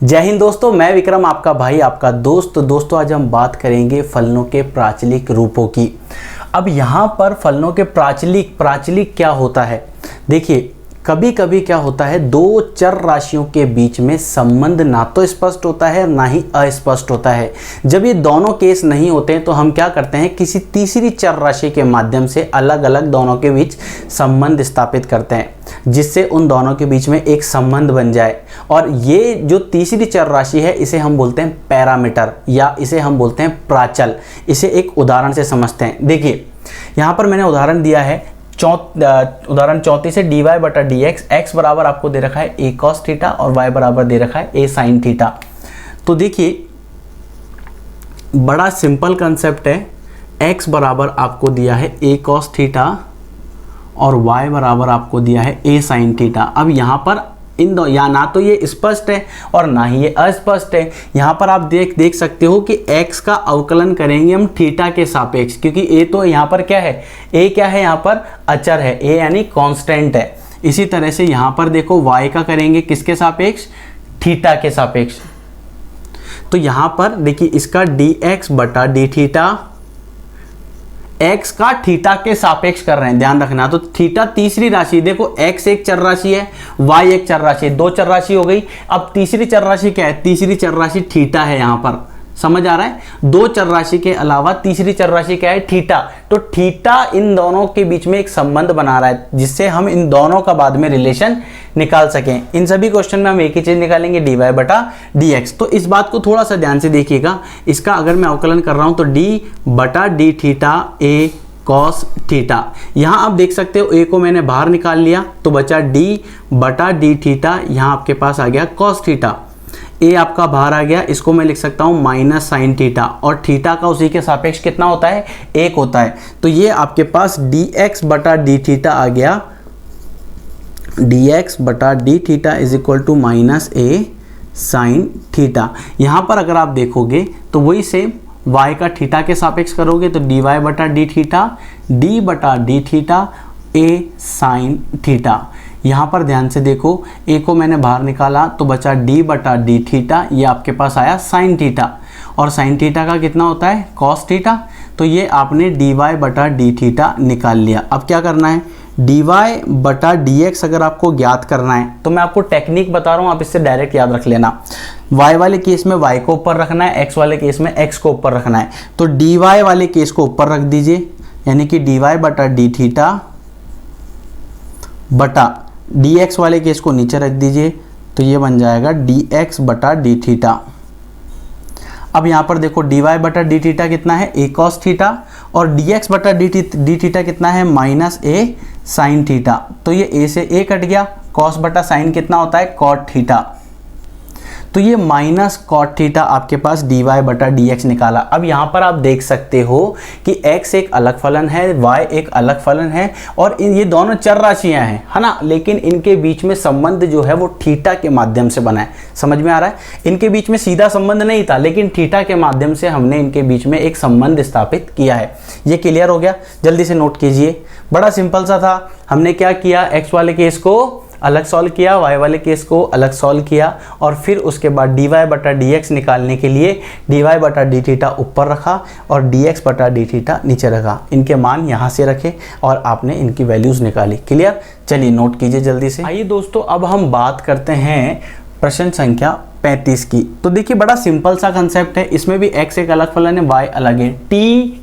जय हिंद दोस्तों, मैं विक्रम आपका भाई आपका दोस्त। दोस्तों आज हम बात करेंगे फलनों के प्राचलिक रूपों की। अब यहाँ पर फलनों के प्राचलिक क्या होता है, देखिए कभी कभी क्या होता है, दो चर राशियों के बीच में संबंध ना तो स्पष्ट होता है ना ही अस्पष्ट होता है। जब ये दोनों केस नहीं होते हैं तो हम क्या करते हैं, किसी तीसरी चर राशि के माध्यम से अलग अलग दोनों के बीच संबंध स्थापित करते हैं, जिससे उन दोनों के बीच में एक संबंध बन जाए। और ये जो तीसरी चर राशि है इसे हम बोलते हैं पैरामीटर या इसे हम बोलते हैं प्राचल। इसे एक उदाहरण से समझते हैं। देखिए यहाँ पर मैंने उदाहरण दिया है उदाहरण 34 से dy बटा डी एक्स बराबर आपको दे रखा है a cos थीटा और y बराबर दे रखा है a sin थीटा। तो देखिए बड़ा सिंपल कंसेप्ट है। x बराबर आपको दिया है a cos थीटा और y बराबर आपको दिया है a sin थीटा। अब यहाँ पर इन दो या ना तो ये स्पष्ट है और ना ही ये अस्पष्ट है। यहाँ पर आप देख सकते हो कि x का अवकलन करेंगे हम थीटा के सापेक्ष, क्योंकि a तो यहाँ पर क्या है, a क्या है यहाँ पर अचर है, a यानी कांस्टेंट है। इसी तरह से यहाँ पर देखो y का करेंगे किसके सापेक्ष, थीटा के सापेक्ष। तो यहाँ पर देखिए इसका dx बटा डी थीटा, x का थीटा के सापेक्ष कर रहे हैं, ध्यान रखना। तो थीटा तीसरी राशि, देखो x एक चर राशि है, y एक चर राशि है, दो चर राशि हो गई। अब तीसरी चर राशि क्या है, तीसरी चर राशि थीटा है। यहाँ पर समझ आ रहा है, दो चर राशि के अलावा तीसरी चर राशि क्या है, थीटा। तो थीटा इन दोनों के बीच में एक संबंध बना रहा है, जिससे हम इन दोनों का बाद में रिलेशन निकाल सकें। इन सभी क्वेश्चन में हम एक ही चीज निकालेंगे, dy बटा dx। तो इस बात को थोड़ा सा ध्यान से देखिएगा। इसका अगर मैं अवकलन कर रहा हूं तो d बटा d theta a cos theta. यहां आप देख सकते हो a को मैंने बाहर निकाल लिया तो बचा d बटा डी थीटा, यहां आपके पास आ गया cos थीटा। a आपका बाहर आ गया, इसको मैं लिख सकता हूं माइनस साइन थीटा, और थीटा का उसी के सापेक्ष कितना होता है, 1 होता है। तो ये आपके पास dx बटा डी थीटा आ गया, dx बटा d theta is equal to minus a sine theta. यहाँ पर अगर आप देखोगे तो वही सेम y का थीटा के सापेक्ष करोगे तो dy बटा डी थीटा, d बटा d theta a sine theta. यहाँ पर ध्यान से देखो, a को मैंने बाहर निकाला तो बचा d बटा डी थीटा, ये आपके पास आया साइन थीटा, और साइन थीटा का कितना होता है, cos थीटा। तो ये आपने dy बटा डी थीटा निकाल लिया। अब क्या करना है, dy बटा dx अगर आपको ज्ञात करना है तो मैं आपको टेक्निक बता रहा हूँ, आप इससे डायरेक्ट याद रख लेना। y वाले केस में y को ऊपर रखना है, x वाले केस में x को ऊपर रखना है। तो dy वाले केस को ऊपर रख दीजिए, यानी कि dy बटा डी थीटा बटा dx वाले केस को नीचे रख दीजिए, तो ये बन जाएगा dx बटा डी थीटा। अब यहाँ पर देखो dy बटा डी थीटा कितना है, a cos थीटा, और dx बटा डी थीटा कितना है, माइनस a साइन थीटा। तो ये a से a कट गया, cos बटा साइन कितना होता है, cot थीटा। तो ये माइनस कॉट थीटा आपके पास dy बटा dx निकाला। अब यहाँ पर आप देख सकते हो कि x एक अलग फलन है, y एक अलग फलन है, और ये दोनों चर राशियाँ हैं, है ना। लेकिन इनके बीच में संबंध जो है वो थीटा के माध्यम से बना है। समझ में आ रहा है, इनके बीच में सीधा संबंध नहीं था, लेकिन थीटा के माध्यम से हमने इनके बीच में एक संबंध स्थापित किया है। ये क्लियर हो गया, जल्दी से नोट कीजिए। बड़ा सिंपल सा था। हमने क्या किया, x वाले केस को अलग सॉल्व किया, y वाले केस को अलग सॉल्व किया, और फिर उसके बाद dy बटा dx निकालने के लिए dy बटा डी थीटा ऊपर रखा और dx बटा डी थीटा नीचे रखा। इनके मान यहाँ से रखे और आपने इनकी वैल्यूज़ निकाली। क्लियर, चलिए नोट कीजिए जल्दी से। आइए दोस्तों अब हम बात करते हैं प्रश्न संख्या 35 की। तो देखिए बड़ा सिंपल सा कंसेप्ट है, इसमें भी x एक अलग फलन है, y अलग है, t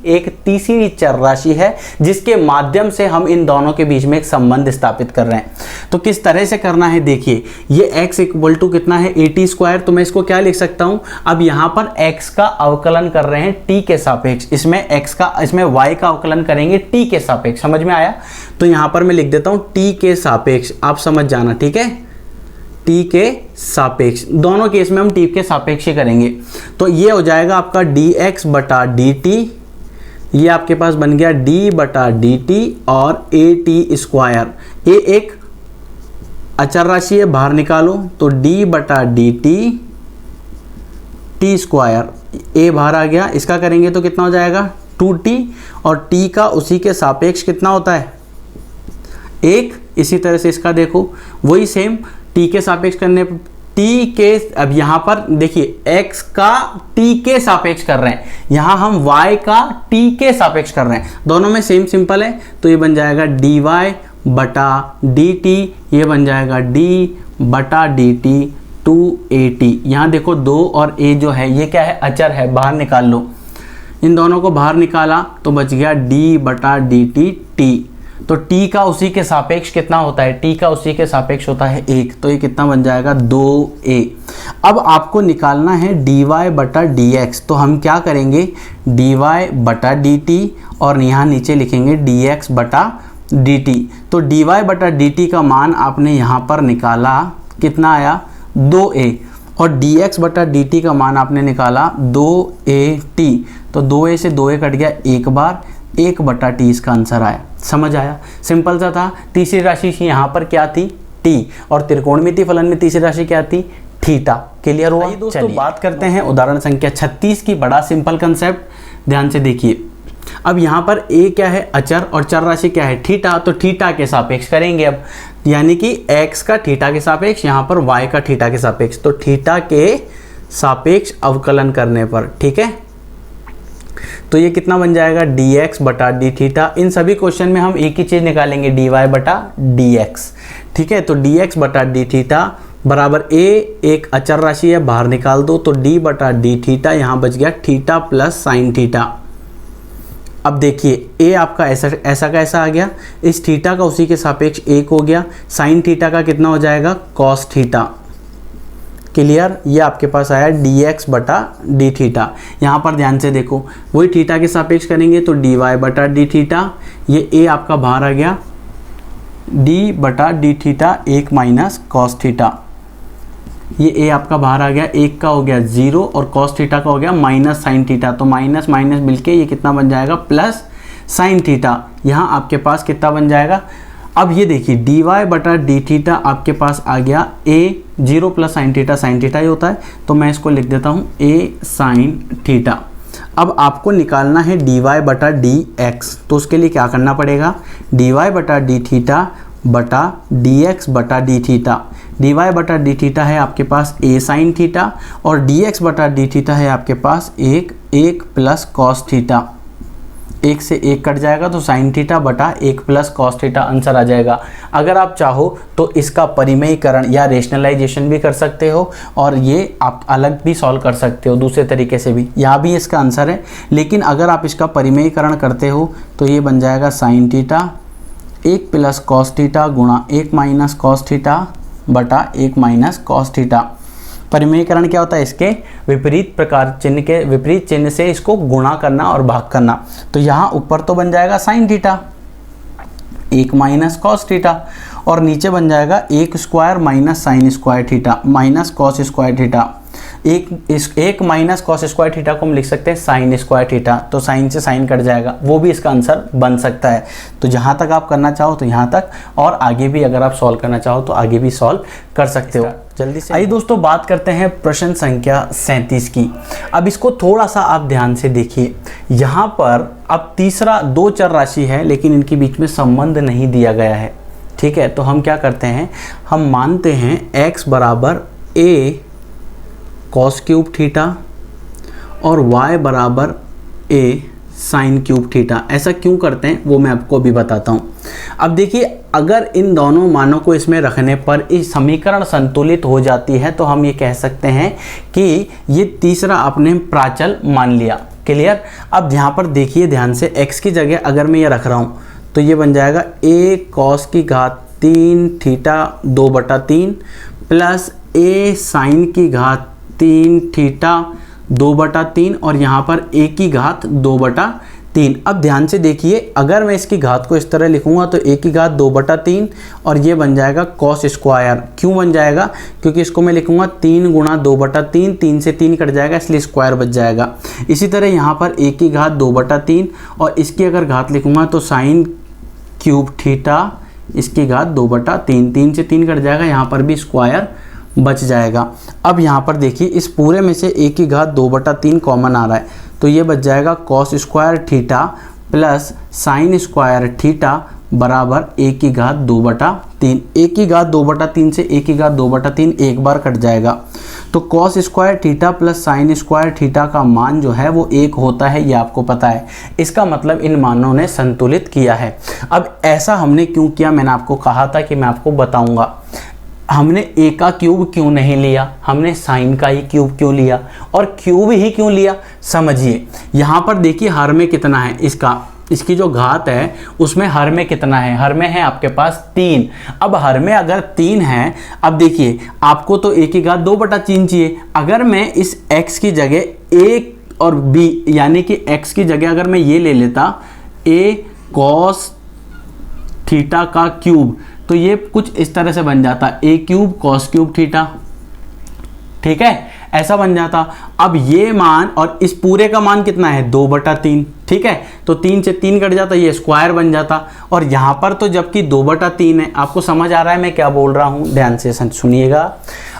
एक तीसरी चर राशि है जिसके माध्यम से हम इन दोनों के बीच में एक संबंध स्थापित कर रहे हैं। तो किस तरह से करना है, देखिए ये x इक्वल टू कितना है, at स्क्वायर। तो मैं इसको क्या लिख सकता हूं, अब यहाँ पर x का अवकलन कर रहे हैं t के सापेक्ष, इसमें y का अवकलन करेंगे t के सापेक्ष। समझ में आया, तो यहाँ पर मैं लिख देता हूँ t के सापेक्ष, आप समझ जाना, ठीक है, t के सापेक्ष। दोनों केस में हम t के सापेक्ष ही करेंगे। तो ये हो जाएगा आपका dx बटा dt, ये आपके पास बन गया d बटा dt और at स्क्वायर। a एक अचर राशि है, बाहर निकालो तो d बटा dt t स्क्वायर, a बाहर आ गया, इसका करेंगे तो कितना हो जाएगा 2t, और t का उसी के सापेक्ष कितना होता है, 1। इसी तरह से इसका देखो वही सेम t के सापेक्ष करने टी के, अब यहाँ पर देखिए x का t के सापेक्ष कर रहे हैं, यहाँ हम y का t के सापेक्ष कर रहे हैं, दोनों में सेम सिंपल है, तो ये बन जाएगा dy बटा dt, ये बन जाएगा d बटा dt 2at। यहाँ देखो 2 और a जो है ये क्या है, अचर है, बाहर निकाल लो, इन दोनों को बाहर निकाला तो बच गया d बटा dt t। तो t का उसी के सापेक्ष कितना होता है, t का उसी के सापेक्ष होता है 1, तो ये कितना बन जाएगा 2a। अब आपको निकालना है dy बटा dx, तो हम क्या करेंगे dy बटा dt और यहाँ नीचे लिखेंगे dx बटा dt। तो dy बटा dt का मान आपने यहाँ पर निकाला, कितना आया 2a, और dx बटा dt का मान आपने निकाला 2at, तो 2a से 2a कट गया एक बार, 1 बटा t इसका आंसर आया। समझ आया, सिंपल सा था। तीसरी राशि यहाँ पर क्या थी, t, और त्रिकोणमितीय फलन में तीसरी राशि क्या थी, थीटा। क्लियर हुआ दोस्तों। बात करते हैं उदाहरण संख्या 36 की, बड़ा सिंपल कंसेप्ट, ध्यान से देखिए। अब यहाँ पर a क्या है, अचर, और चर राशि क्या है, थीटा, तो थीटा के सापेक्ष करेंगे अब, यानी कि x का थीटा के सापेक्ष, यहाँ पर y का थीटा के सापेक्ष, तो थीटा के सापेक्ष अवकलन करने पर, ठीक है, तो ये कितना बन जाएगा dx बटा डी थीटा। इन सभी क्वेश्चन में हम एक ही चीज़ निकालेंगे, dy बटा dx, ठीक है। तो dx बटा डी थीटा बराबर a, एक अचर राशि है, बाहर निकाल दो, तो d बटा डी थीटा, यहाँ बच गया थीटा प्लस साइन थीटा। अब देखिए a आपका ऐसा का ऐसा आ गया, इस थीटा का उसी के सापेक्ष 1 हो गया, साइन थीटा का कितना हो जाएगा cos थीटा। क्लियर, ये आपके पास आया dx बटा डी थीटा। यहाँ पर ध्यान से देखो, वही थीटा के सापेक्ष करेंगे तो dy बटा डी थीटा, ये a आपका बाहर आ गया, d बटा d theta 1 minus cos theta, ये a आपका बाहर आ गया, 1 का हो गया 0 और कॉस थीटा का हो गया माइनस साइन थीटा, तो माइनस माइनस मिलके ये कितना बन जाएगा प्लस साइन थीटा। यहाँ आपके पास कितना बन जाएगा, अब ये देखिए dy बटा डी थीटा आपके पास आ गया a, 0 प्लस साइन थीटा ही होता है, तो मैं इसको लिख देता हूँ a साइन थीटा। अब आपको निकालना है dy बटा dx, तो उसके लिए क्या करना पड़ेगा, dy बटा डी थीटा बटा dx बटा डी थीटा। dy बटा डी थीटा है आपके पास a साइन थीटा, और dx बटा डी थीटा है आपके पास 1 प्लस कॉस थीटा, 1 से 1 कट जाएगा, तो साइन थीटा बटा 1 प्लस कॉस थीटा आंसर आ जाएगा। अगर आप चाहो तो इसका परिमेयीकरण या रेशनलाइजेशन भी कर सकते हो, और ये आप अलग भी सॉल्व कर सकते हो दूसरे तरीके से भी, यहाँ भी इसका आंसर है। लेकिन अगर आप इसका परिमेयीकरण करते हो तो ये बन जाएगा sine theta 1 plus cos theta गुणा 1 माइनस कॉस थीटा बटा 1 माइनस कॉस थीटा। परिमेयीकरण क्या होता है, इसके विपरीत प्रकार चिन्ह के विपरीत चिन्ह से इसको गुणा करना और भाग करना। तो यहाँ ऊपर तो बन जाएगा sine theta 1 minus cos theta, और नीचे बन जाएगा 1 square minus sine square theta minus cos square theta. 1 minus cos square theta को हम लिख सकते हैं साइन स्क्वायर थीटा, तो साइन से साइन कट जाएगा, वो भी इसका आंसर बन सकता है। तो जहाँ तक आप करना चाहो तो यहाँ तक, और आगे भी अगर आप सॉल्व करना चाहो तो आगे भी सॉल्व कर सकते हो। जल्दी से आइए दोस्तों बात करते हैं प्रश्न संख्या 37 की। अब इसको थोड़ा सा आप ध्यान से देखिए, यहाँ पर अब तीसरा 2 चर राशि है लेकिन इनके बीच में संबंध नहीं दिया गया है, ठीक है। तो हम क्या करते हैं, हम मानते हैं x बराबर a कॉस क्यूब थीटा और y बराबर a साइन क्यूब थीटा। ऐसा क्यों करते हैं वो मैं आपको अभी बताता हूँ। अब देखिए, अगर इन दोनों मानों को इसमें रखने पर इस समीकरण संतुलित हो जाती है तो हम ये कह सकते हैं कि ये तीसरा आपने प्राचल मान लिया। क्लियर। अब यहाँ पर देखिए ध्यान से, x की जगह अगर मैं ये रख रहा हूँ तो ये बन जाएगा a कॉस की घात 3 थीटा 2/3 प्लस a साइन की घात 3 थीटा 2/3 और यहाँ पर a की घात 2/3। अब ध्यान से देखिए, अगर मैं इसकी घात को इस तरह लिखूंगा तो a की घात 2/3 और ये बन जाएगा कॉस स्क्वायर। क्यों बन जाएगा, क्योंकि इसको मैं लिखूंगा 3 गुणा 2/3, 3 से 3 कट जाएगा इसलिए स्क्वायर बच जाएगा। इसी तरह यहाँ पर a की घात 2/3 और इसकी अगर घात लिखूंगा तो साइन क्यूब थीटा इसकी घात 2/3, 3 से 3 कट जाएगा, यहाँ पर भी स्क्वायर बच जाएगा। अब यहाँ पर देखिए, इस पूरे में से a की घात 2/3 कॉमन आ रहा है तो ये बच जाएगा cos square theta plus sine square theta बराबर a की घात 2/3। a की घात 2/3 से a की घात 2/3 एक बार कट जाएगा, तो cos square theta plus sine square theta का मान जो है वो 1 होता है, ये आपको पता है। इसका मतलब इन मानों ने संतुलित किया है। अब ऐसा हमने क्यों किया, मैंने आपको कहा था कि मैं आपको बताऊंगा। हमने a का क्यूब क्यों नहीं लिया, हमने साइन का ही क्यूब क्यों लिया, और क्यूब ही क्यों लिया, समझिए। यहाँ पर देखिए हर में कितना है, इसकी जो घात है उसमें हर में कितना है, हर में है आपके पास 3। अब हर में अगर 3 है, अब देखिए आपको तो a की घात 2/3 चाहिए। अगर मैं इस x की जगह a और b यानी कि x की जगह अगर मैं ये ले लेता a cos थीटा का क्यूब, तो ये कुछ इस तरह से बन जाता a cube cos cube theta, ठीक है, ऐसा बन जाता। अब ये मान और इस पूरे का मान कितना है 2/3, ठीक है, तो 3 से 3 कट जाता, ये स्क्वायर बन जाता। और यहाँ पर तो जबकि 2/3 है, आपको समझ आ रहा है मैं क्या बोल रहा हूँ, ध्यान से सुनिएगा।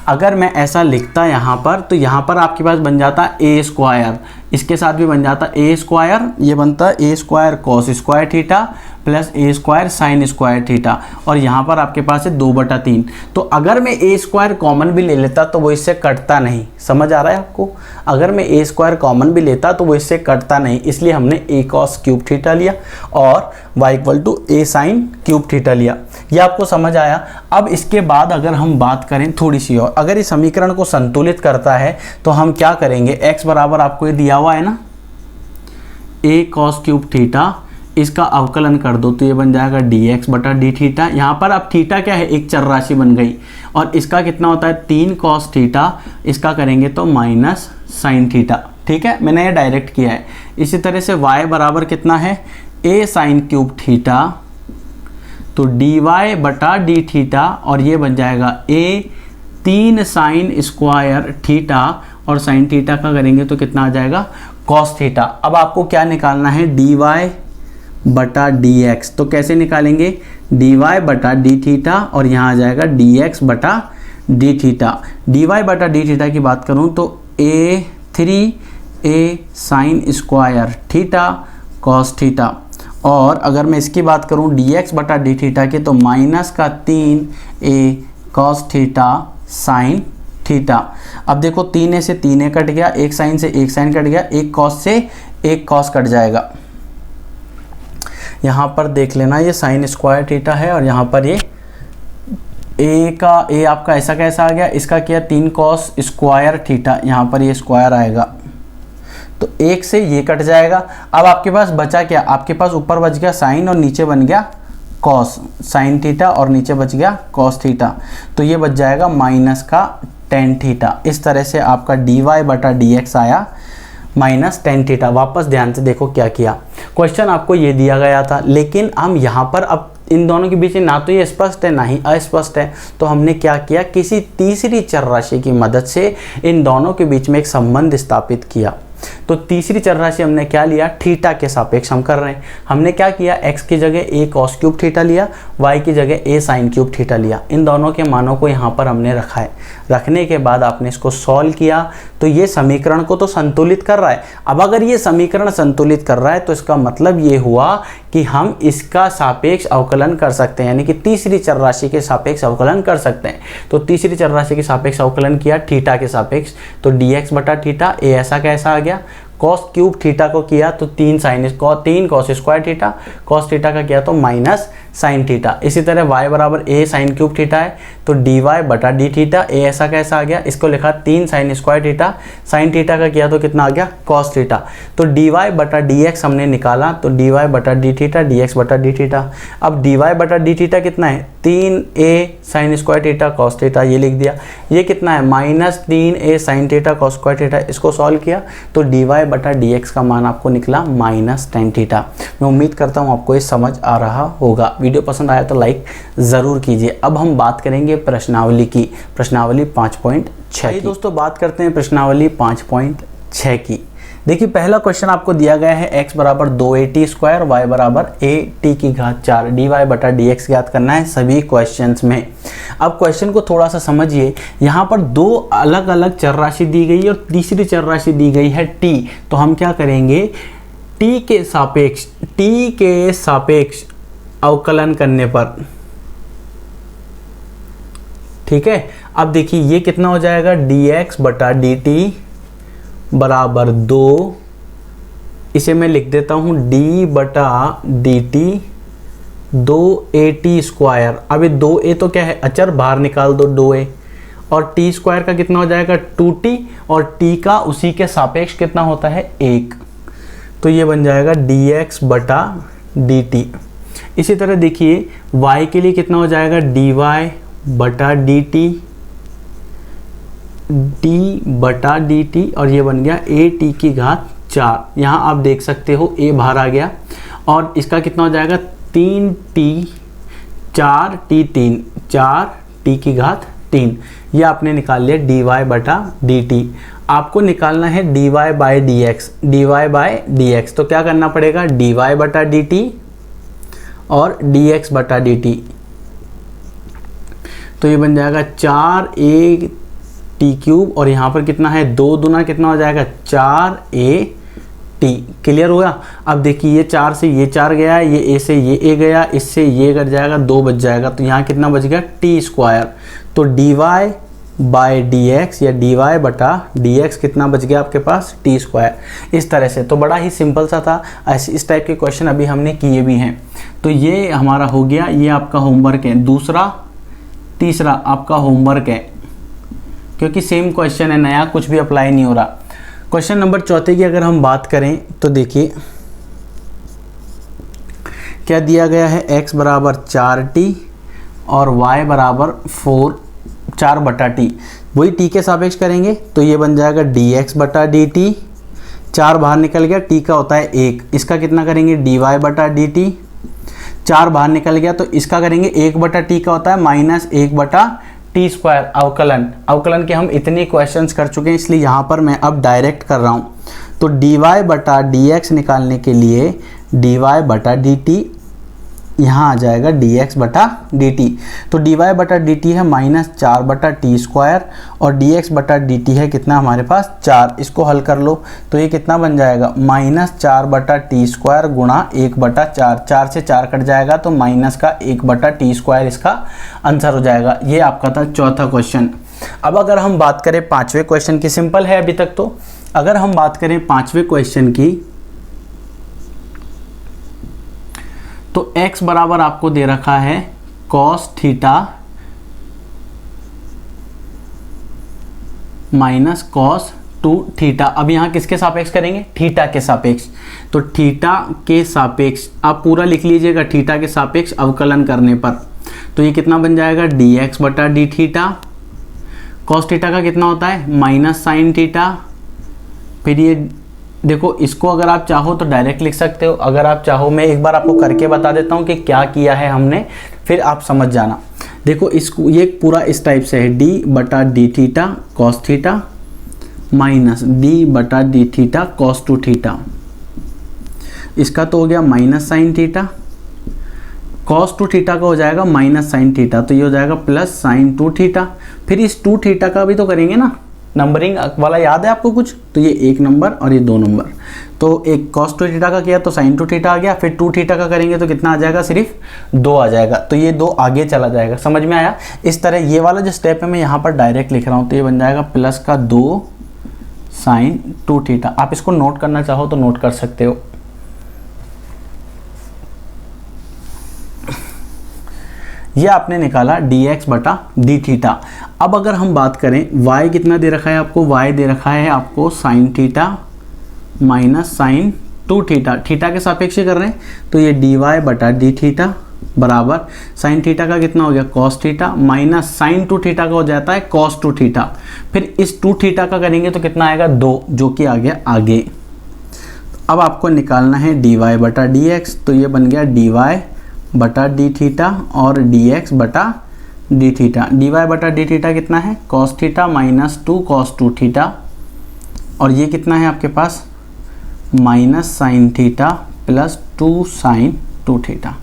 अगर मैं ऐसा लिखता यहाँ पर, तो यहाँ पर आपके पास बन जाता a स्क्वायर, इसके साथ भी बन जाता a स्क्वायर, ये बनता a square cos square theta plus a square sine square theta, और यहाँ पर आपके पास है 2/3। तो अगर मैं a स्क्वायर कॉमन भी ले लेता तो वो इससे कटता नहीं, समझ आ रहा है आपको। अगर मैं a स्क्वायर कॉमन भी लेता तो वो इससे कटता नहीं, इसलिए हमने a कॉस क्यूब थीटा लिया और y equal to a sine cube theta लिया। ये आपको समझ आया। अब इसके बाद अगर हम बात करें थोड़ी सी और, अगर इस समीकरण को संतुलित करता है तो हम क्या करेंगे, x बराबर आपको ये दिया हुआ है ना a कॉस क्यूब थीटा, इसका अवकलन कर दो तो ये बन जाएगा dx बटा डी थीटा। यहाँ पर अब थीटा क्या है, एक चर राशि बन गई, और इसका कितना होता है 3 कॉस थीटा, इसका करेंगे तो माइनस साइन थीटा, ठीक है, मैंने ये डायरेक्ट किया है। इसी तरह से y बराबर कितना है a साइन क्यूब थीटा, तो dy बटा डी थीटा, और ये बन जाएगा a 3 साइन स्क्वायर थीटा, और साइन थीटा का करेंगे तो कितना आ जाएगा कॉस थीटा। अब आपको क्या निकालना है, dy बटा dx, तो कैसे निकालेंगे, dy बटा डी थीटा, और यहाँ आ जाएगा dx बटा डी थीटा। dy बटा डी थीटा की बात करूँ तो a sine square theta cos theta, और अगर मैं इसकी बात करूँ dx बटा डी थीटा की, तो माइनस का 3a cos theta sine theta. अब देखो 3a से 3a कट गया, एक साइन से एक साइन कट गया, एक कॉस से एक कॉस कट जाएगा। यहाँ पर देख लेना ये साइन स्क्वायर थीटा है, और यहाँ पर ये a आपका ऐसा कैसा आ गया, इसका किया 3 कॉस स्क्वायर थीटा, यहाँ पर ये स्क्वायर आएगा, तो एक से ये कट जाएगा। अब आपके पास बचा क्या, आपके पास ऊपर बच गया साइन और नीचे बन गया कॉस, साइन थीटा और नीचे बच गया कॉस थीटा, तो ये बच जाएगा माइनस का टेन थीटा। इस तरह से आपका dy बटा dx आया माइनस टेन थीटा। वापस ध्यान से देखो क्या किया, क्वेश्चन आपको ये दिया गया था, लेकिन हम यहाँ पर अब इन दोनों के बीच ना तो ये स्पष्ट है ना ही अस्पष्ट है, तो हमने क्या किया, किसी तीसरी चर राशि की मदद से इन दोनों के बीच में एक संबंध स्थापित किया। तो तीसरी चर राशि हमने क्या लिया, थीटा के सापेक्ष हम कर रहे हैं। हमने क्या किया, x की जगह a कॉस क्यूब थीटा लिया, y की जगह a साइन क्यूब थीटा लिया। इन दोनों के मानों को यहाँ पर हमने रखा है। रखने के बाद आपने इसको सॉल्व किया तो ये समीकरण को तो संतुलित कर रहा है। अब अगर ये समीकरण संतुलित कर रहा है तो इसका मतलब ये हुआ कि हम इसका सापेक्ष अवकलन कर सकते हैं, यानी कि तीसरी चर राशि के सापेक्ष अवकलन कर सकते हैं। तो तीसरी चर राशि के सापेक्ष अवकलन किया थीटा के सापेक्ष, तो dx बटा थीटा, a ऐसा कैसा आ गया, कॉस क्यूब थीटा को किया तो 3 cos square theta, cos theta का किया तो माइनस साइन थीटा। इसी तरह y बराबर a साइन क्यूब थीटा है, तो dy बटा डी थीटा, a ऐसा कैसा आ गया, इसको लिखा 3 sine square theta, sine theta का किया तो कितना आ गया कॉस थीटा। तो dy बटा dx हमने निकाला, तो dy बटा डी थीटा dx बटा डी थीटा। अब dy बटा डी थीटा कितना है, 3a sine square theta cos theta, ये लिख दिया। ये कितना है, minus 3a sine theta cos square theta. इसको सॉल्व किया तो dy बटा dx का मान आपको निकला माइनस टेन थीटा। मैं उम्मीद करता हूँ आपको ये समझ आ रहा होगा। वीडियो पसंद आया तो लाइक ज़रूर कीजिए। अब हम बात करेंगे प्रश्नावली की, प्रश्नावली 5.6 दोस्तों बात करते हैं प्रश्नावली 5.6 की। देखिए पहला क्वेश्चन आपको दिया गया है x बराबर 2at स्क्वायर, y बराबर at की घात 4, dy बटा dx ज्ञात करना है सभी क्वेश्चंस में। अब क्वेश्चन को थोड़ा सा समझिए, यहाँ पर दो अलग अलग चर राशि दी गई है और तीसरी चर राशि दी गई है t। तो हम क्या करेंगे, t के सापेक्ष अवकलन करने पर। ठीक है, अब देखिए ये कितना हो जाएगा, dx बटा dt बराबर 2, इसे मैं लिख देता हूँ d बटा dt 2at स्क्वायर। अब ये 2a तो क्या है, अचर, बाहर निकाल दो 2a, और t स्क्वायर का कितना हो जाएगा 2t, और t का उसी के सापेक्ष कितना होता है 1, तो ये बन जाएगा dx बटा dt। इसी तरह देखिए y के लिए कितना हो जाएगा, dy बटा dt, d बटा dt, और ये बन गया at की घात 4। यहाँ आप देख सकते हो a बाहर आ गया, और इसका कितना हो जाएगा 3t 4t3 4t की घात 3। ये आपने निकाल लिया dy बटा dt। आपको निकालना है dy बाय dx, तो क्या करना पड़ेगा, dy बटा dt और dx बटा dt, तो ये बन जाएगा 4at3, और यहाँ पर कितना है 2 दूना कितना हो जाएगा 4at। क्लियर हुआ। अब देखिए ये 4 से ये 4 गया, ये a से ये a गया, इससे ये कट जाएगा, 2 बच जाएगा, तो यहाँ कितना बच गया t स्क्वायर। तो dy बाय dx या dy बटा dx कितना बच गया आपके पास, t स्क्वायर। इस तरह से तो बड़ा ही सिंपल सा था। ऐसे इस टाइप के क्वेश्चन अभी हमने किए भी हैं। तो ये हमारा हो गया, ये आपका होमवर्क है। दूसरा तीसरा आपका होमवर्क है, क्योंकि सेम क्वेश्चन है, नया कुछ भी अप्लाई नहीं हो रहा। क्वेश्चन नंबर 4 की अगर हम बात करें तो देखिए क्या दिया गया है, x बराबर 4t और y बराबर 4 बटा t। वही t के सापेक्ष करेंगे तो ये बन जाएगा dx बटा dt, 4 बाहर निकल गया, t का होता है 1, इसका कितना करेंगे dy बटा dt, 4 बाहर निकल गया तो इसका करेंगे 1 बटा t का होता है -1 बटा टी स्क्वायर। अवकलन के हम इतने क्वेश्चंस कर चुके हैं, इसलिए यहाँ पर मैं अब डायरेक्ट कर रहा हूँ। तो dy बटा dx निकालने के लिए dy बटा dt यहाँ आ जाएगा dx बटा dt। तो dy बटा dt है -4 बटा टी स्क्वायर, और dx बटा dt है कितना हमारे पास 4। इसको हल कर लो तो ये कितना बन जाएगा, -4 बटा टी स्क्वायर गुणा 1 बटा 4, 4 से 4 कट जाएगा तो माइनस का 1 बटा टी स्क्वायर इसका आंसर हो जाएगा। ये आपका था चौथा क्वेश्चन। अब अगर हम बात करें 5वें क्वेश्चन की, सिंपल है अभी तक तो। अगर हम बात करें 5वें क्वेश्चन की, तो x बराबर आपको दे रखा है cos theta minus cos 2 theta. अब यहाँ किसके सापेक्ष करेंगे, थीटा के सापेक्ष। तो थीटा के सापेक्ष आप पूरा लिख लीजिएगा, थीटा के सापेक्ष अवकलन करने पर तो ये कितना बन जाएगा dx बटा डी थीटा। cos थीटा का कितना होता है माइनस साइन थीटा। फिर ये देखो, इसको अगर आप चाहो तो डायरेक्ट लिख सकते हो, अगर आप चाहो मैं एक बार आपको करके बता देता हूँ कि क्या किया है हमने, फिर आप समझ जाना। देखो इसको, ये पूरा इस टाइप से है, d बटा d theta cos theta minus d बटा डी थीटा कॉस 2 थीटा। इसका तो हो गया minus sine theta, cos 2 theta का हो जाएगा माइनस साइन थीटा, तो ये हो जाएगा प्लस साइन 2 थीटा। फिर इस 2 थीटा का भी तो करेंगे ना, नंबरिंग वाला याद है आपको कुछ, तो ये 1 नंबर और ये 2 नंबर। तो एक cos 2 थीटा का किया तो sin 2 थीटा आ गया, फिर 2 थीटा का करेंगे तो कितना आ जाएगा, सिर्फ 2 आ जाएगा, तो ये 2 आगे चला जाएगा। समझ में आया। इस तरह ये वाला जो स्टेप है मैं यहाँ पर डायरेक्ट लिख रहा हूँ, तो ये बन जाएगा प्लस का 2 sin 2 थीटा। आप इसको नोट करना चाहो तो नोट कर सकते हो। ये आपने निकाला dx बटा डी थीटा। अब अगर हम बात करें y कितना दे रखा है आपको, y दे रखा है आपको sine theta minus sine 2 theta, theta के सापेक्ष कर रहे हैं, तो ये dy बटा डी थीटा बराबर साइन थीटा का कितना हो गया cos theta minus sine 2 theta का हो जाता है cos 2 थीटा। फिर इस 2 थीटा का करेंगे तो कितना आएगा 2, जो कि आ गया आगे। अब आपको निकालना है dy बटा dx, तो ये बन गया dy बटा डी थीटा और dx बटा डी थीटा। dy बटा डी थीटा कितना है cos theta minus 2 cos 2 theta, और ये कितना है आपके पास minus sine theta plus 2 sine 2 theta.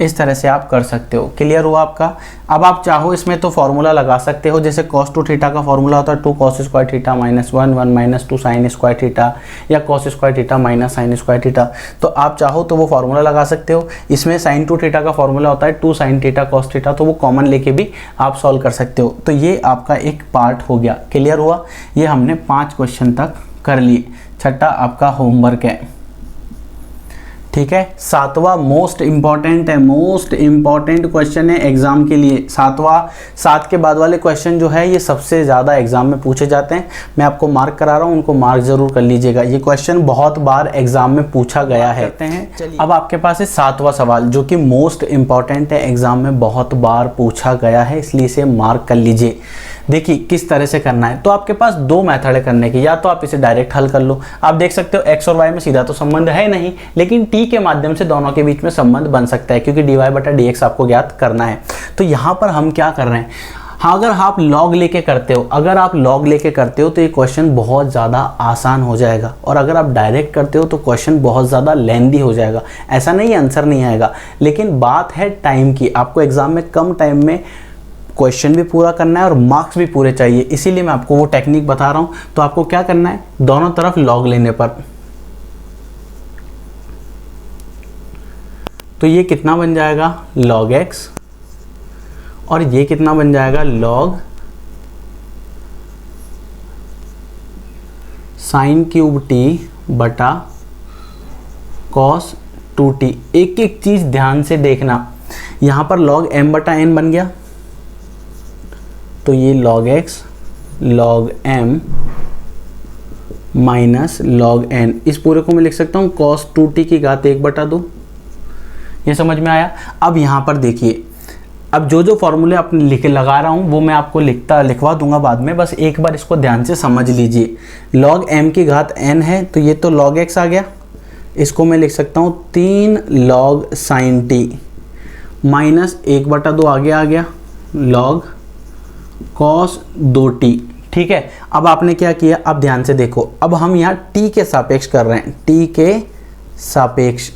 इस तरह से आप कर सकते हो। क्लियर हुआ आपका। अब आप चाहो इसमें तो फॉर्मूला लगा सकते हो, जैसे cos 2 थीटा का फॉर्मूला होता है 2 cos square theta minus 1 1 minus 2 sine square theta, या cos square theta minus sine square theta. तो आप चाहो तो वो फॉर्मूला लगा सकते हो। इसमें sin 2 थीटा का फॉर्मूला होता है 2 sin थीटा cos थीटा, तो वो कॉमन लेके भी आप सॉल्व कर सकते हो। तो ये आपका एक पार्ट हो गया। क्लियर हुआ। ये हमने 5 क्वेश्चन तक कर लिए। छठा आपका होमवर्क है, ठीक है। सातवां मोस्ट इंपॉर्टेंट है, मोस्ट इंपॉर्टेंट क्वेश्चन है एग्जाम के लिए। सात के बाद वाले क्वेश्चन जो है ये सबसे ज़्यादा एग्जाम में पूछे जाते हैं। मैं आपको मार्क करा रहा हूँ, उनको मार्क जरूर कर लीजिएगा। ये क्वेश्चन बहुत बार एग्जाम में पूछा गया है। अब आपके पास है 7वां सवाल, जो कि मोस्ट इंपॉर्टेंट है, एग्जाम में बहुत बार पूछा गया है, इसलिए इसे मार्क कर लीजिए। देखिए किस तरह से करना है। तो आपके पास 2 मेथड है करने की, या तो आप इसे डायरेक्ट हल कर लो। आप देख सकते हो x और y में सीधा तो संबंध है नहीं, लेकिन t के माध्यम से दोनों के बीच में संबंध बन सकता है, क्योंकि dy बटा dx आपको ज्ञात करना है। तो यहाँ पर हम क्या कर रहे हैं, हाँ, अगर आप लॉग लेके करते हो, तो ये क्वेश्चन बहुत ज़्यादा आसान हो जाएगा। और अगर आप डायरेक्ट करते हो तो क्वेश्चन बहुत ज़्यादा लेंदी हो जाएगा। ऐसा नहीं आंसर नहीं आएगा, लेकिन बात है टाइम की। आपको एग्जाम में कम टाइम में क्वेश्चन भी पूरा करना है और मार्क्स भी पूरे चाहिए, इसीलिए मैं आपको वो टेक्निक बता रहा हूं। तो आपको क्या करना है, दोनों तरफ लॉग लेने पर, तो ये कितना बन जाएगा log x, और ये कितना बन जाएगा log sin क्यूब t बटा cos 2t। एक एक चीज ध्यान से देखना, यहां पर log m बटा n बन गया, तो ये log x log m minus log n, इस पूरे को मैं लिख सकता हूँ cos 2t की घात 1/2। ये समझ में आया। अब यहाँ पर देखिए, अब जो फॉर्मूले अपने लगा रहा हूँ वो मैं आपको लिखवा दूंगा बाद में, बस एक बार इसको ध्यान से समझ लीजिए। log m की घात n है, तो ये तो log x आ गया, इसको मैं लिख सकता हूँ 3 log sin t माइनस 1/2 आगे आ गया log cos 2t। ठीक है। अब आपने क्या किया, अब ध्यान से देखो, अब हम यहाँ t के सापेक्ष कर रहे हैं, t के सापेक्ष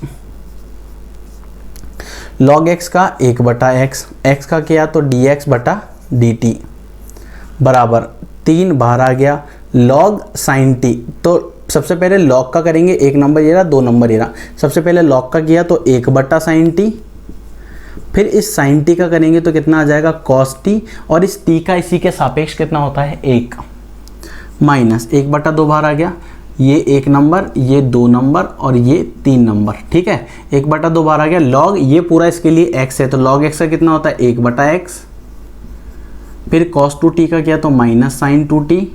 log x का 1/x, x का किया तो dx बटा dt बराबर 3 बाहर आ गया log sin t। तो सबसे पहले log का करेंगे, 1 नंबर ये रहा, 2 नंबर ये रहा। सबसे पहले log का किया तो 1/sin t, फिर इस sin t का करेंगे तो कितना आ जाएगा cos t, और इस t का इसी के सापेक्ष कितना होता है 1, माइनस 1/2 बाहर आ गया, ये 1 नंबर, ये 2 नंबर और ये 3 नंबर। ठीक है, 1/2 बाहर आ गया। log ये पूरा इसके लिए x है, तो log x का कितना होता है 1/x, फिर cos 2t का किया तो माइनस sin 2t,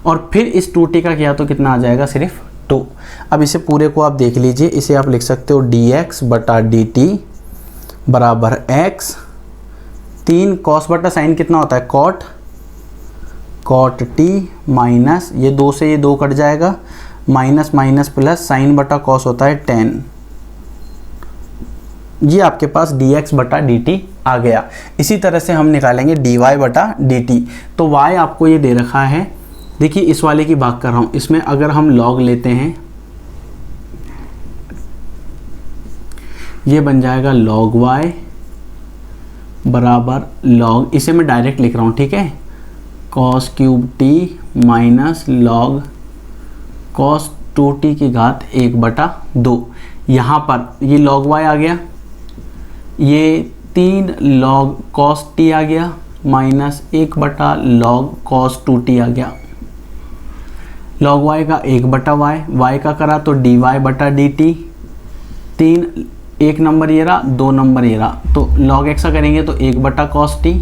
और फिर इस 2t का किया तो कितना आ जाएगा सिर्फ 2। अब इसे पूरे को आप देख लीजिए, इसे आप लिख सकते हो dx बटा dt बराबर x, 3 cos बटा sin कितना होता है cot t, माइनस ये 2 से ये 2 कट जाएगा, माइनस माइनस प्लस sin बटा cos होता है tan। ये आपके पास dx बटा dt आ गया। इसी तरह से हम निकालेंगे dy बटा dt। तो y आपको ये दे रखा है, देखिए इस वाले की बात कर रहा हूँ, इसमें अगर हम log लेते हैं, ये बन जाएगा log y बराबर log, इसे मैं डायरेक्ट लिख रहा हूँ, ठीक है, cos cube t minus log cos 2t की घात 1/2। यहाँ पर ये log y आ गया, ये 3 log cos t आ गया, माइनस 1/log cos 2t आ गया। log y का 1/y, y का करा तो dy बटा dt, 3 1 नंबर ये रहा, 2 नंबर ये रहा, तो log x का करेंगे तो 1/cos t,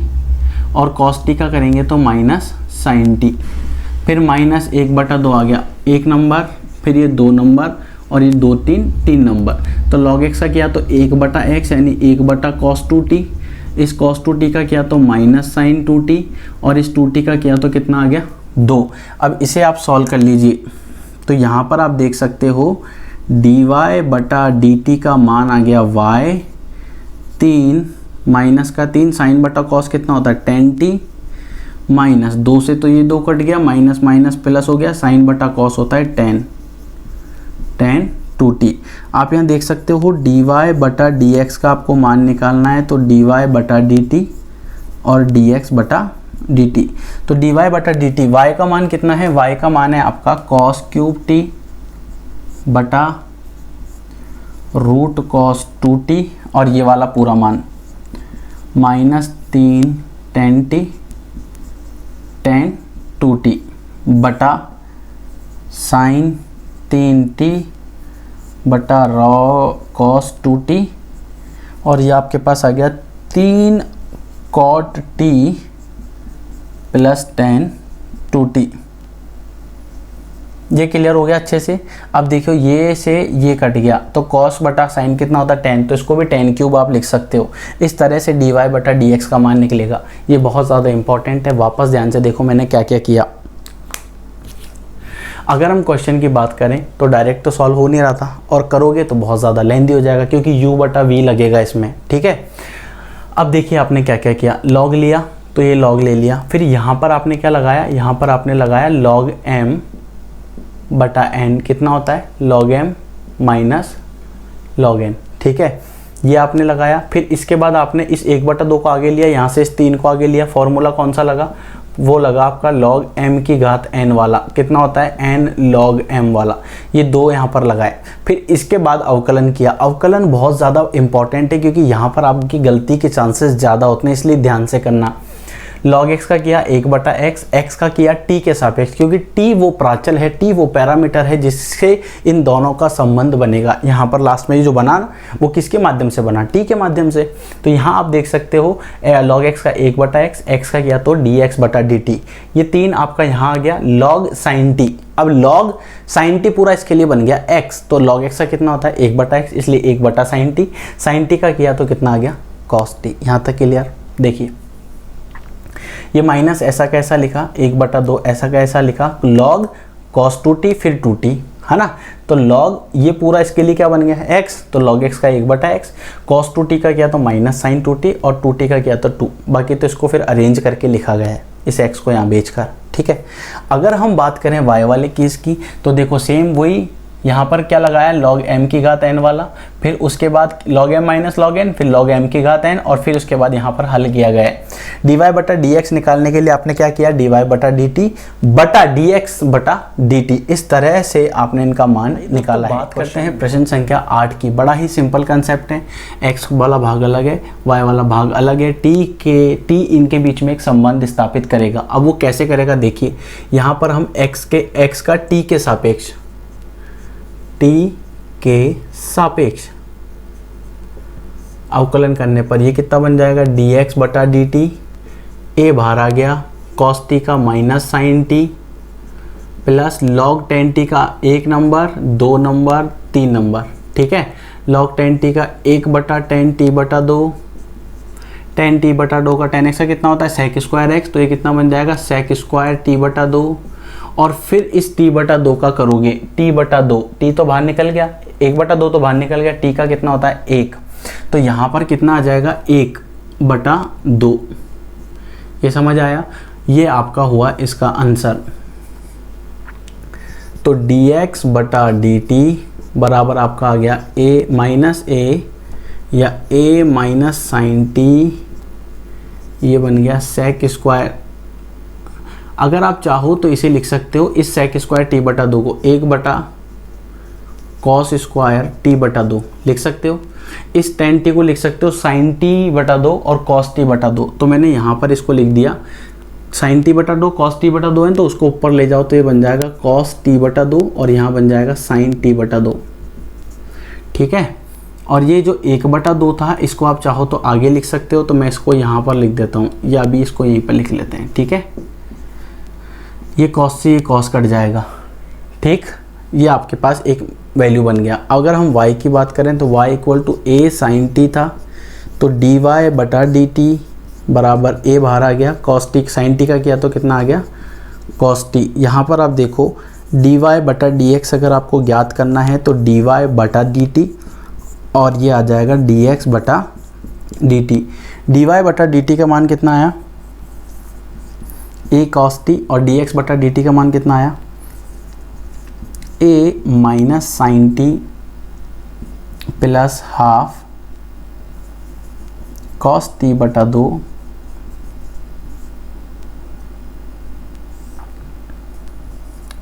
और cos t का करेंगे तो माइनस sin t, फिर माइनस 1/2 आ गया, 1 नंबर, फिर ये 2 नंबर और ये 2 3 नंबर। तो log x का किया तो 1/x यानी 1/cos 2t, इस cos 2t का किया तो माइनस sin 2t, और इस 2t का किया तो कितना आ गया 2। अब इसे आप सॉल्व कर लीजिए, तो यहाँ पर आप देख सकते हो dy बटा dt का मान आ गया y, 3 माइनस का 3 sin बटा cos कितना होता है tan t, माइनस 2 से तो ये 2 कट गया, माइनस माइनस प्लस हो गया, sin बटा cos होता है tan टू टी। आप यहाँ देख सकते हो डी वाई बटा डी एक्स का आपको मान निकालना है, तो डी वाई बटा डी टी और डी एक्स बटा डी टी। तो डी वाई बटा डी टी, वाई का मान कितना है, वाई का मान है आपका कॉस क्यूब टी बटा रूट कॉस टू टी, और ये वाला पूरा मान -3 tan t tan two t बटा साइन 3t बटा रॉ कॉस 2t, और ये आपके पास आ गया 3 cot t plus ten 2t। ये क्लियर हो गया अच्छे से। अब देखियो ये से ये कट गया, तो कॉस बटा साइन कितना होता है 10, तो इसको भी 10 क्यूब आप लिख सकते हो। इस तरह से डी वाई बटा डी एक्स का मान निकलेगा। ये बहुत ज़्यादा इंपॉर्टेंट है। वापस ध्यान से देखो मैंने क्या क्या किया। अगर हम क्वेश्चन की बात करें तो डायरेक्ट तो सॉल्व हो नहीं रहा था, और करोगे तो बहुत ज़्यादा लेंथी हो जाएगा क्योंकि u बटा v लगेगा इसमें, ठीक है। अब देखिए आपने क्या क्या किया, लॉग लिया तो ये लॉग ले लिया, फिर यहाँ पर आपने क्या लगाया, यहाँ पर आपने लगाया लॉग m बटा n, कितना होता है log m minus log n, ठीक है, ये आपने लगाया। फिर इसके बाद आपने इस 1/2 को आगे लिया, यहाँ से इस 3 को आगे लिया। फॉर्मूला कौन सा लगा, वो लगा आपका log m की घात n वाला, कितना होता है n log m वाला, ये 2 यहाँ पर लगाए। फिर इसके बाद अवकलन किया। अवकलन बहुत ज़्यादा इंपॉर्टेंट है क्योंकि यहाँ पर आपकी गलती के चांसेस ज़्यादा होते हैं, इसलिए ध्यान से करना। log x का किया 1/x, x का किया t के सापेक्ष, क्योंकि t वो प्राचल है, t वो पैरामीटर है जिससे इन दोनों का संबंध बनेगा। यहाँ पर लास्ट में जो बना वो किसके माध्यम से बना, t के माध्यम से। तो यहाँ आप देख सकते हो log x का 1/x, x का किया तो dx बटा dt, ये 3 आपका यहाँ आ गया log sin t। अब log sin t पूरा इसके लिए बन गया x, तो log x का कितना होता है 1/x, इसलिए 1/sin t। sin t का किया तो कितना आ गया cos t। यहाँ तक क्लियर। देखिए ये माइनस ऐसा कैसा लिखा 1/2, ऐसा कैसा लिखा log cos 2t फिर 2t, है ना। तो log ये पूरा इसके लिए क्या बन गया है x, तो log x का 1/x, cos 2t का किया तो माइनस sin 2t, और 2t का किया तो 2। बाकी तो इसको फिर अरेंज करके लिखा गया है इस x को यहाँ बेचकर, ठीक है। अगर हम बात करें y वाले केस की तो देखो सेम वही, यहाँ पर क्या लगाया log m की घात n वाला, फिर उसके बाद log m minus log n, फिर log m की घात n, और फिर उसके बाद यहाँ पर हल किया गया है। dy बटा dx निकालने के लिए आपने क्या किया, dy बटा dt बटा dx बटा dt, इस तरह से आपने इनका मान निकाला है। बात करते हैं प्रश्न संख्या 8 की। बड़ा ही सिंपल कंसेप्ट है, x वाला भाग अलग है, y वाला भाग अलग है, t इनके बीच में एक संबंध स्थापित करेगा। अब वो कैसे करेगा देखिए, यहाँ पर हम x का t के सापेक्ष, t के सापेक्ष अवकलन करने पर ये कितना बन जाएगा dx बटा dt, a बाहर आ गया, cos t का minus sin t plus log 10t का 1 नंबर 2 नंबर 3 नंबर, ठीक है। log 10t का 1/10t/2, 10t/2 का 10x का कितना होता है sec स्क्वायर x, तो ये कितना बन जाएगा sec स्क्वायर t/2, और फिर इस t/2 का करोगे t/2, t तो बाहर निकल गया, 1/2 तो बाहर निकल गया, t का कितना होता है 1, तो यहाँ पर कितना आ जाएगा 1/2। ये समझ आया, ये आपका हुआ इसका आंसर। तो dx बटा dt बराबर आपका आ गया a माइनस a या a माइनस साइन t, ये बन गया sec स्क्वायर। अगर आप चाहो तो इसे लिख सकते हो इस sec स्क्वायर t/2 को 1 cos स्क्वायर t/2 लिख सकते हो, इस tan t को लिख सकते हो sin t/2 और cos t/2। तो मैंने यहाँ पर इसको लिख दिया sin t/2 cos t/2 है, तो उसको ऊपर ले जाओ तो ये बन जाएगा cos t/2 और यहाँ बन जाएगा sin t/2, ठीक है। और ये जो 1/2 था इसको आप चाहो तो आगे लिख सकते हो, तो मैं इसको यहाँ पर लिख देता हूँ, या अभी इसको यहीं पर लिख लेते हैं, ठीक है। ये cos से ये cos कट जाएगा, ठीक। ये आपके पास एक वैल्यू बन गया। अगर हम y की बात करें तो y equal to a sin t था, तो dy बटा dt बराबर a बाहर आ गया, cos t sin t का किया तो कितना आ गया cos t। यहाँ पर आप देखो dy बटा dx अगर आपको ज्ञात करना है तो dy बटा dt, और ये आ जाएगा dx बटा dt। dy बटा dt का मान कितना आया a cos t, और dx बटा dt का मान कितना आया a minus sine t plus half cos t बटा 2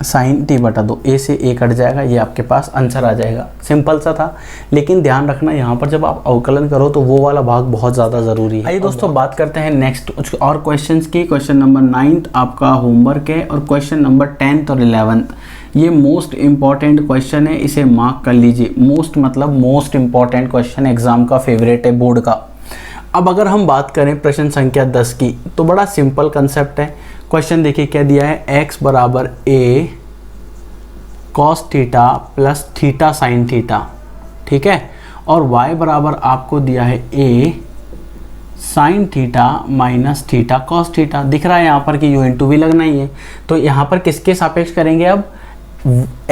साइन टी बटा 2। ए से ए कट जाएगा, ये आपके पास आंसर आ जाएगा। सिंपल सा था, लेकिन ध्यान रखना यहाँ पर जब आप अवकलन करो तो वो वाला भाग बहुत ज़्यादा ज़रूरी है। आइए दोस्तों बात करते हैं नेक्स्ट और क्वेश्चंस की। क्वेश्चन नंबर 9 आपका होमवर्क है और क्वेश्चन नंबर 10 और 11 ये मोस्ट इम्पॉर्टेंट क्वेश्चन है, इसे मार्क कर लीजिए। मोस्ट मतलब मोस्ट इम्पॉर्टेंट क्वेश्चन, एग्जाम का फेवरेट है, बोर्ड का। अब अगर हम बात करें प्रश्न संख्या 10 की तो बड़ा सिंपल कंसेप्ट है। क्वेश्चन देखिए क्या दिया है, x बराबर a cos theta plus theta sine theta, ठीक है, और y बराबर आपको दिया है a sine theta minus theta cos theta. दिख रहा है यहाँ पर कि u इंटू वी लगना ही है, तो यहाँ पर किसके सापेक्ष करेंगे, अब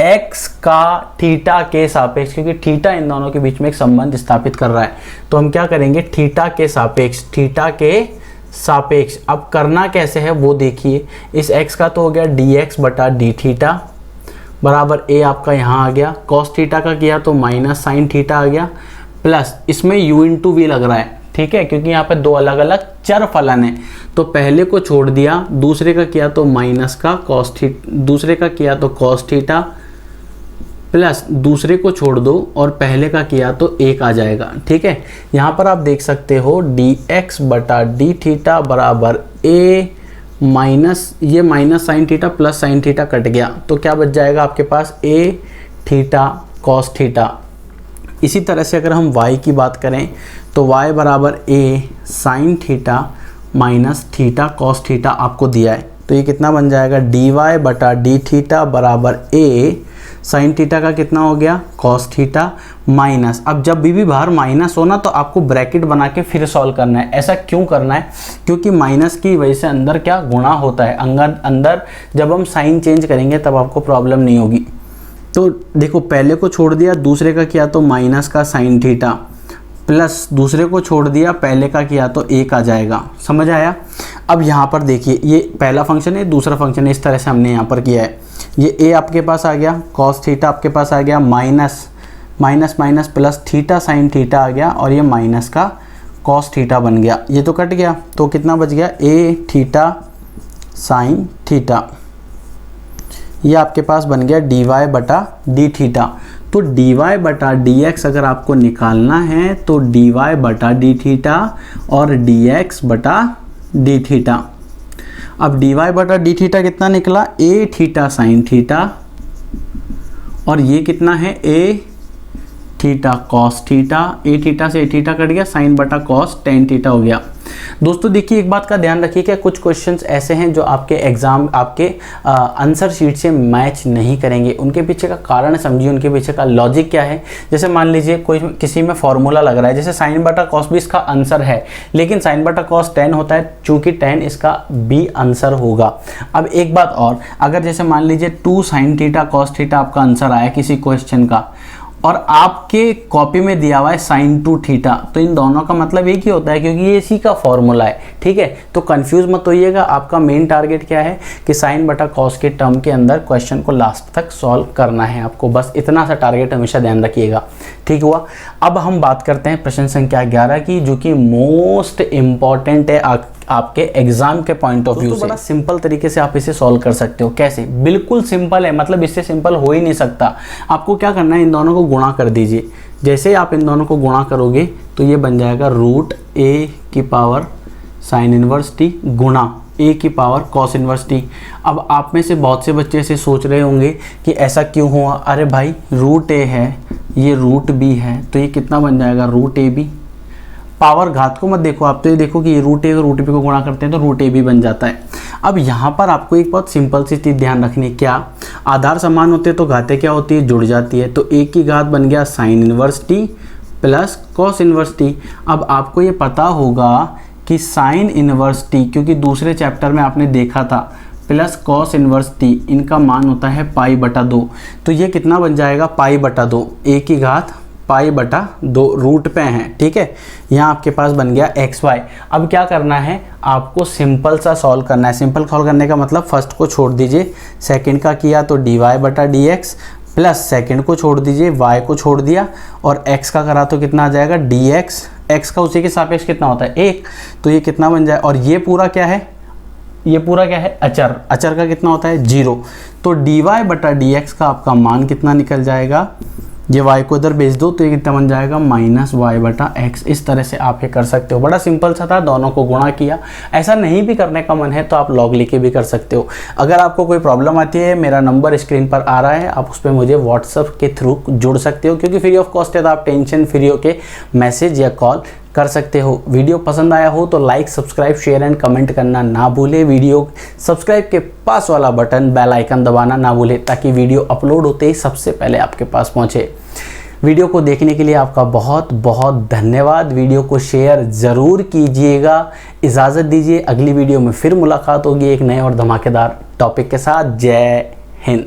x का थीटा के सापेक्ष, क्योंकि थीटा इन दोनों के बीच में एक संबंध स्थापित कर रहा है, तो हम क्या करेंगे, थीटा के सापेक्ष, थीटा के सापेक्ष। अब करना कैसे है वो देखिए, इस x का तो हो गया dx बटा डी थीटा बराबर a आपका यहाँ आ गया, कॉस थीटा का किया तो माइनस साइन थीटा आ गया, प्लस इसमें u इंटू वी लग रहा है, ठीक है, क्योंकि यहाँ पे दो अलग अलग चर फलन है, तो पहले को छोड़ दिया, दूसरे का किया तो माइनस का कॉस थीटा, दूसरे का किया तो कॉस थीटा, प्लस दूसरे को छोड़ दो और पहले का किया तो एक आ जाएगा, ठीक है। यहाँ पर आप देख सकते हो dx बटा डी थीटा बराबर a माइनस, ये minus sine theta plus sine theta cut गया, तो क्या बच जाएगा आपके पास a थीटा कॉस थीटा। इसी तरह से अगर हम y की बात करें तो y बराबर a sine theta minus theta cos theta आपको दिया है, तो ये कितना बन जाएगा, dy बटा डी थीटा बराबर a साइन थीटा का कितना हो गया, कॉस थीटा माइनस, अब जब भी बाहर माइनस हो ना तो आपको ब्रैकेट बना के फिर सॉल्व करना है। ऐसा क्यों करना है, क्योंकि माइनस की वजह से अंदर क्या गुणा होता है, अंदर जब हम साइन चेंज करेंगे तब आपको प्रॉब्लम नहीं होगी। तो देखो पहले को छोड़ दिया, दूसरे का किया तो माइनस का साइन थीटा, प्लस दूसरे को छोड़ दिया, पहले का किया तो एक आ जाएगा, समझ आया। अब यहाँ पर देखिए ये पहला फंक्शन है, दूसरा फंक्शन है, इस तरह से हमने यहाँ पर किया है। ये a आपके पास आ गया, कॉस थीटा आपके पास आ गया, minus minus minus plus theta sine theta आ गया, और ये माइनस का कॉस थीटा बन गया, ये तो कट गया, तो कितना बच गया, a थीटा साइन थीटा, ये आपके पास बन गया dy बटा डी थीटा। तो dy बटा dx अगर आपको निकालना है तो dy बटा डी थीटा और dx बटा डी थीटा। अब dy बटा डी थीटा कितना निकला, a थीटा साइन थीटा, और ये कितना है a theta cos theta, A theta से ए थीटा कट गया, साइन बटा कॉस टेन थीटा हो गया। दोस्तों देखिए एक बात का ध्यान रखिए कि कुछ क्वेश्चंस ऐसे हैं जो आपके एग्जाम आपके आंसर शीट से मैच नहीं करेंगे, उनके पीछे का कारण समझिए, उनके पीछे का लॉजिक क्या है। जैसे मान लीजिए कोई किसी में फॉर्मूला लग रहा है, जैसे साइन बटा कॉस भी इसका आंसर है, लेकिन साइन बटा कॉस 10 होता है, चूंकि 10 इसका बी आंसर होगा। अब एक बात और, अगर जैसे मान लीजिए 2 साइन थीटा कॉस थीटा आपका आंसर आया किसी क्वेश्चन का, और आपके कॉपी में दिया हुआ है साइन 2 थीटा, तो इन दोनों का मतलब एक ही होता है, क्योंकि ये इसी का फॉर्मूला है, ठीक है। तो कंफ्यूज मत होइएगा, आपका मेन टारगेट क्या है कि साइन बटा कॉस के टर्म के अंदर क्वेश्चन को लास्ट तक सॉल्व करना है आपको, बस इतना सा टारगेट हमेशा ध्यान रखिएगा, ठीक हुआ। अब हम बात करते हैं प्रश्न संख्या 11 की, जो कि मोस्ट इंपॉर्टेंट है आपके एग्जाम के पॉइंट ऑफ व्यू से। बड़ा सिंपल तरीके से आप इसे सॉल्व कर सकते हो। कैसे, बिल्कुल सिंपल है, मतलब इससे सिंपल हो ही नहीं सकता। आपको क्या करना है, इन दोनों को गुणा कर दीजिए। जैसे आप इन दोनों को गुणा करोगे तो ये बन जाएगा रूट a की पावर साइन इनवर्स टी गुणा a की पावर कॉस इनवर्स टी। अब आप में से बहुत से बच्चे ऐसे सोच रहे होंगे कि ऐसा क्यों हुआ, अरे भाई रूट a है, ये रूट b है, तो ये कितना बन जाएगा, रूट ए बी। पावर घात को मत देखो आप, तो ये देखो कि ये रूट ए और रूट बी को गुणा करते हैं तो रूट ए बी बन जाता है। अब यहाँ पर आपको एक बहुत सिंपल सी चीज़ ध्यान रखनी है, क्या, आधार समान होते हैं तो घातें क्या होती है, जुड़ जाती है। तो ए की घात बन गया sine inverse T plus cos inverse T. अब आपको ये पता होगा कि साइन इनवर्स टी, क्योंकि दूसरे चैप्टर में आपने देखा था, प्लस कॉस इनवर्स टी, इनका मान होता है पाई बटा 2, तो ये कितना बन जाएगा, पाई बटा 2, ए की घात पाई बटा 2 रूट पे हैं, ठीक है। यहाँ आपके पास बन गया एक्स वाई। अब क्या करना है, आपको सिंपल सा सॉल्व करना है। सिंपल सॉल्व करने का मतलब फर्स्ट को छोड़ दीजिए, सेकंड का किया तो dy बटा dx प्लस सेकंड को छोड़ दीजिए, y को छोड़ दिया और x का करा तो कितना आ जाएगा dx, x का उसी के सापेक्ष कितना होता है 1, तो ये कितना बन जाए, और ये पूरा क्या है, ये पूरा क्या है अचर, अचर का कितना होता है 0, तो dy बटा dx का आपका मान कितना निकल जाएगा, ये y को इधर भेज दो तो ये कितना बन जाएगा माइनस वाई बटा एक्स। इस तरह से आप ये कर सकते हो, बड़ा सिंपल सा था, दोनों को गुणा किया। ऐसा नहीं भी करने का मन है तो आप लॉग लेके भी कर सकते हो। अगर आपको कोई प्रॉब्लम आती है, मेरा नंबर स्क्रीन पर आ रहा है, आप उस पर मुझे व्हाट्सएप के थ्रू जुड़ सकते हो, क्योंकि फ्री ऑफ कॉस्ट है, तो आप टेंशन फ्री होके मैसेज या कॉल कर सकते हो। वीडियो पसंद आया हो तो like, subscribe, share and comment करना ना भूले। वीडियो सब्सक्राइब के पास वाला बटन बेल आइकन दबाना ना भूले, ताकि वीडियो अपलोड होते ही सबसे पहले आपके पास पहुंचे। वीडियो को देखने के लिए आपका बहुत बहुत धन्यवाद। वीडियो को शेयर ज़रूर कीजिएगा। इजाज़त दीजिए, अगली वीडियो में फिर मुलाकात होगी एक नए और धमाकेदार टॉपिक के साथ। जय हिंद।